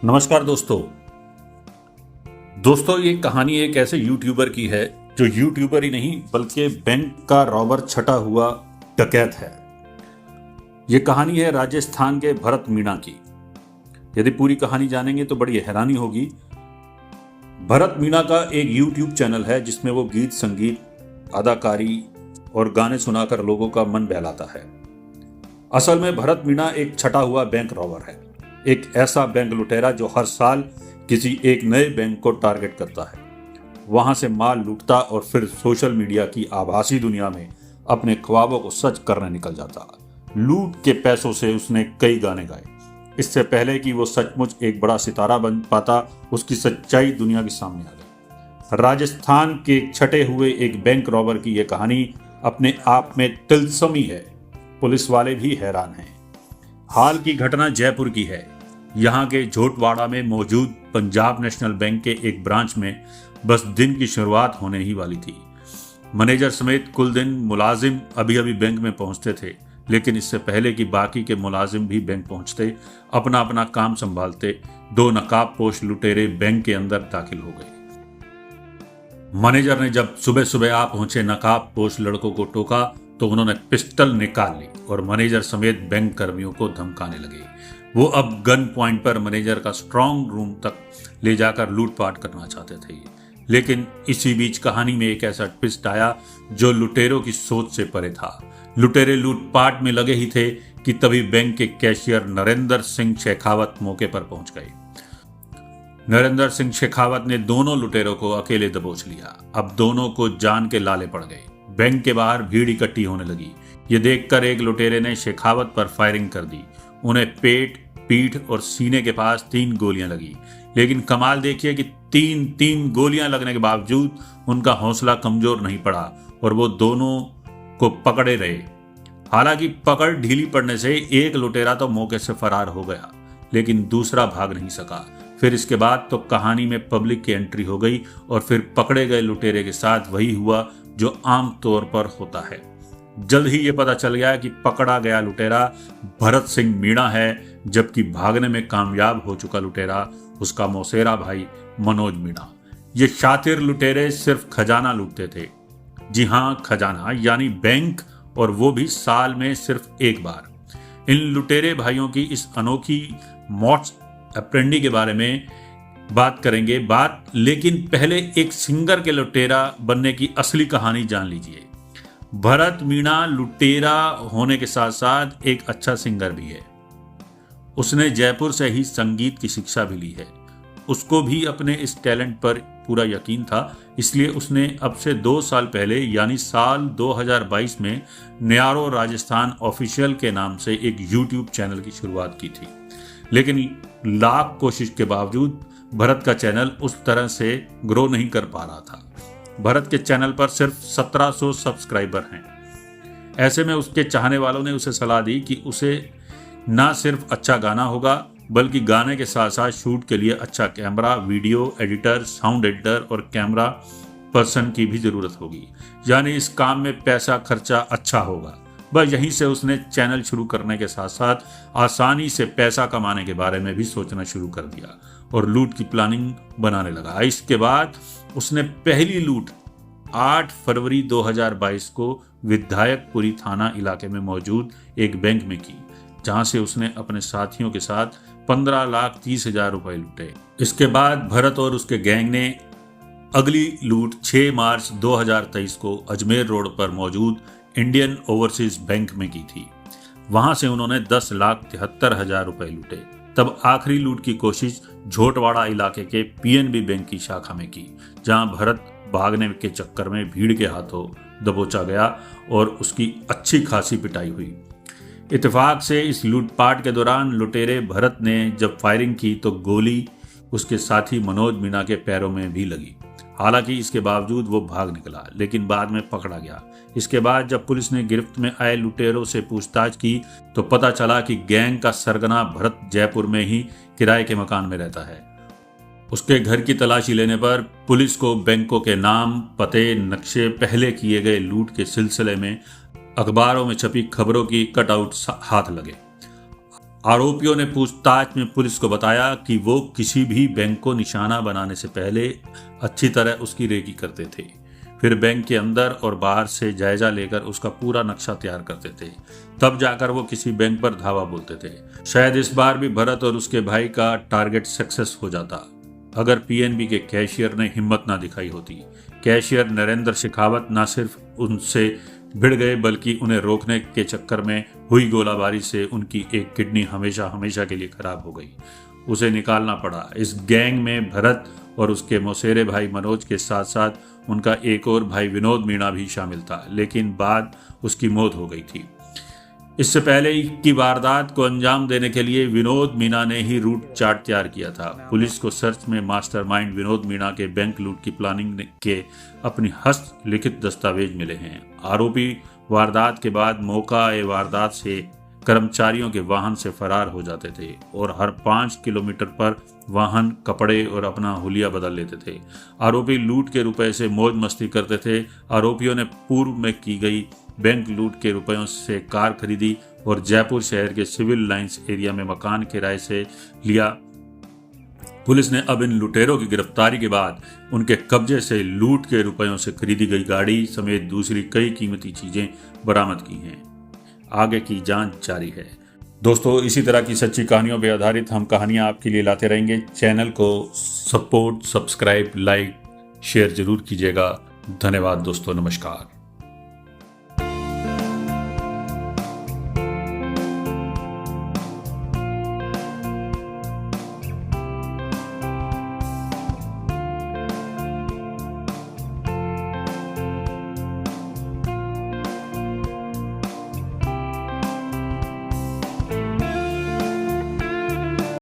नमस्कार दोस्तों। ये कहानी एक ऐसे यूट्यूबर की है जो यूट्यूबर ही नहीं बल्कि बैंक का रॉबर छटा हुआ डकैत है। ये कहानी है राजस्थान के भरत मीणा की। यदि पूरी कहानी जानेंगे तो बड़ी हैरानी होगी। भरत मीणा का एक यूट्यूब चैनल है जिसमें वो गीत संगीत, अदाकारी और गाने सुनाकर लोगों का मन बहलाता है। असल में भरत मीणा एक छटा हुआ बैंक रॉबर है, एक ऐसा बैंक लुटेरा जो हर साल किसी एक नए बैंक को टारगेट करता है, वहां से माल लूटता और फिर सोशल मीडिया की आभासी दुनिया में अपने ख्वाबों को सच करने निकल जाता। लूट के पैसों से उसने कई गाने गाए। इससे पहले कि वो सचमुच एक बड़ा सितारा बन पाता, उसकी सच्चाई दुनिया के सामने आ गई। राजस्थान के छटे हुए एक बैंक रॉबर की यह कहानी अपने आप में तिलस्मी है। पुलिस वाले भी हैरान हैं। हाल की घटना जयपुर की है। यहाँ के झोटवाड़ा में मौजूद पंजाब नेशनल बैंक के एक ब्रांच में बस दिन की शुरुआत होने ही वाली थी। मैनेजर समेत कुल दिन मुलाजिम अभी अभी बैंक में पहुंचते थे, लेकिन इससे पहले कि बाकी के मुलाजिम भी बैंक पहुंचते, अपना अपना काम संभालते, दो नकाबपोश लुटेरे बैंक के अंदर दाखिल हो गए। मैनेजर ने जब सुबह सुबह आ पहुंचे नकाबपोश लड़कों को टोका तो उन्होंने पिस्टल निकाल ली और मैनेजर समेत बैंक कर्मियों को धमकाने लगे। वो अब गन पॉइंट पर मैनेजर का स्ट्रांग रूम तक ले जाकर लूटपाट करना चाहते थे। लेकिन इसी बीच कहानी में एक ऐसा ट्विस्ट आया जो लुटेरों की सोच से परे था। लुटेरे लूटपाट में लगे ही थे कि तभी बैंक के कैशियर नरेंद्र सिंह शेखावत मौके पर पहुंच गए। नरेंद्र सिंह शेखावत ने दोनों लुटेरों को अकेले दबोच लिया। अब दोनों को जान के लाले पड़ गए। बैंक के बाहर भीड़ इकट्ठी होने लगी। ये देखकर एक लुटेरे ने शेखावत पर फायरिंग कर दी। उन्हें पेट, पीठ और सीने के पास 3 गोलियां लगी। लेकिन कमाल देखिए कि 3 गोलियां लगने के बावजूद उनका हौसला कमजोर नहीं पड़ा और वो दोनों को पकड़े रहे। हालांकि पकड़ ढीली पड़ने से एक लुटेरा तो मौके से फरार हो गया, लेकिन दूसरा भाग नहीं सका। फिर इसके बाद तो कहानी में पब्लिक की एंट्री हो गई और फिर पकड़े गए लुटेरे के साथ वही हुआ जो आम तौर पर होता है। जल्द ही ये पता चल गया कि पकड़ा गया लुटेरा भरत सिंह मीणा है, जबकि भागने में कामयाब हो चुका लुटेरा उसका मौसेरा भाई मनोज मीणा। ये शातिर लुटेरे सिर्फ खजाना लूटते थे। जी हाँ, खजाना यानी बैंक, और वो भी साल में सिर्फ एक बार। इन लुटेरे भाइयों की इस अनोखी मॉड्स ऑपरेंडी के बारे में बात करेंगे लेकिन पहले एक सिंगर के लुटेरा बनने की असली कहानी जान लीजिए। भरत मीणा लुटेरा होने के साथ साथ एक अच्छा सिंगर भी है। उसने जयपुर से ही संगीत की शिक्षा भी ली है। उसको भी अपने इस टैलेंट पर पूरा यकीन था, इसलिए उसने अब से 2 साल पहले यानी साल 2022 में न्यारो राजस्थान ऑफिशियल के नाम से एक यूट्यूब चैनल की शुरुआत की थी। लेकिन लाख कोशिश के बावजूद भरत का चैनल उस तरह से ग्रो नहीं कर पा रहा था। भरत के चैनल पर सिर्फ 1700 सब्सक्राइबर हैं। ऐसे में उसके चाहने वालों ने उसे सलाह दी कि उसे ना सिर्फ अच्छा गाना होगा, बल्कि गाने के साथ साथ शूट के लिए अच्छा camera, video editor, sound editor और कैमरा पर्सन की भी जरूरत होगी। यानी इस काम में पैसा खर्चा अच्छा होगा। बस यहीं से उसने चैनल शुरू करने के साथ साथ आसानी से पैसा कमाने के बारे में भी सोचना शुरू कर दिया और लूट की प्लानिंग बनाने लगा। इसके बाद उसने पहली लूट 8 फरवरी 2022 को विधायकपुरी थाना इलाके में मौजूद एक बैंक में की, जहां से उसने अपने साथियों के साथ 15,30,000 रुपए लूटे। इसके बाद भरत और उसके गैंग ने अगली लूट 6 मार्च 2023 को अजमेर रोड पर मौजूद इंडियन ओवरसीज बैंक में की थी। वहां से उन्होंने 10,73,000 रुपए लूटे। तब आखिरी लूट की कोशिश झोटवाड़ा इलाके के पीएनबी बैंक की शाखा में की, जहां भरत भागने के चक्कर में भीड़ के हाथों दबोचा गया और उसकी अच्छी खासी पिटाई हुई। इत्तेफाक से इस लूटपाट के दौरान लुटेरे भरत ने जब फायरिंग की तो गोली उसके साथी मनोज मीणा के पैरों में भी लगी। हालांकि इसके बावजूद वो भाग निकला, लेकिन बाद में पकड़ा गया। इसके बाद जब पुलिस ने गिरफ्त में आए लुटेरों से पूछताछ की तो पता चला कि गैंग का सरगना भरत जयपुर में ही किराए के मकान में रहता है। उसके घर की तलाशी लेने पर पुलिस को बैंकों के नाम, पते, नक्शे, पहले किए गए लूट के सिलसिले में अखबारों में छपी खबरों की कटआउट हाथ लगे। आरोपियों ने पूछताछ में पुलिस को बताया कि वो किसी भी बैंक को निशाना बनाने से पहले अच्छी तरह उसकी रेकी करते थे, फिर बैंक के अंदर और बाहर से जायजा लेकर उसका पूरा नक्शा तैयार करते थे, तब जाकर वो किसी बैंक पर धावा बोलते थे। शायद इस बार भी भरत और उसके भाई का टारगेट सक्सेस हो जाता अगर पीएनबी के कैशियर ने हिम्मत ना दिखाई होती। कैशियर नरेंद्र शेखावत न सिर्फ उनसे भिड़ गए बल्कि उन्हें रोकने के चक्कर में हुई गोलाबारी से उनकी एक किडनी हमेशा हमेशा के लिए खराब हो गई। उसे निकालना पड़ा। इस गैंग में भरत और उसके मौसेरे भाई मनोज के साथ साथ उनका एक और भाई विनोद मीणा भी शामिल था, लेकिन बाद उसकी मौत हो गई थी। इससे पहले की वारदात को अंजाम देने के लिए विनोद मीणा ने ही रूट चार्ट तैयार किया था। पुलिस को सर्च में मास्टरमाइंड विनोद मीणा के बैंक लूट की प्लानिंग के अपनी हस्तलिखित दस्तावेज मिले हैं। आरोपी वारदात के बाद मौका ए वारदात से कर्मचारियों के वाहन से फरार हो जाते थे और हर 5 किलोमीटर पर वाहन, कपड़े और अपना हुलिया बदल लेते थे। आरोपी लूट के रुपए से मौज मस्ती करते थे। आरोपियों ने पूर्व में की गई बैंक लूट के रुपयों से कार खरीदी और जयपुर शहर के सिविल लाइंस एरिया में मकान किराए से लिया। पुलिस ने अब इन लुटेरों की गिरफ्तारी के बाद उनके कब्जे से लूट के रुपयों से खरीदी गई गाड़ी समेत दूसरी कई कीमती चीजें बरामद की हैं। आगे की जांच जारी है। दोस्तों, इसी तरह की सच्ची कहानियों पर आधारित हम कहानियां आपके लिए लाते रहेंगे। चैनल को सपोर्ट, सब्सक्राइब, लाइक, शेयर जरूर कीजिएगा। धन्यवाद दोस्तों, नमस्कार।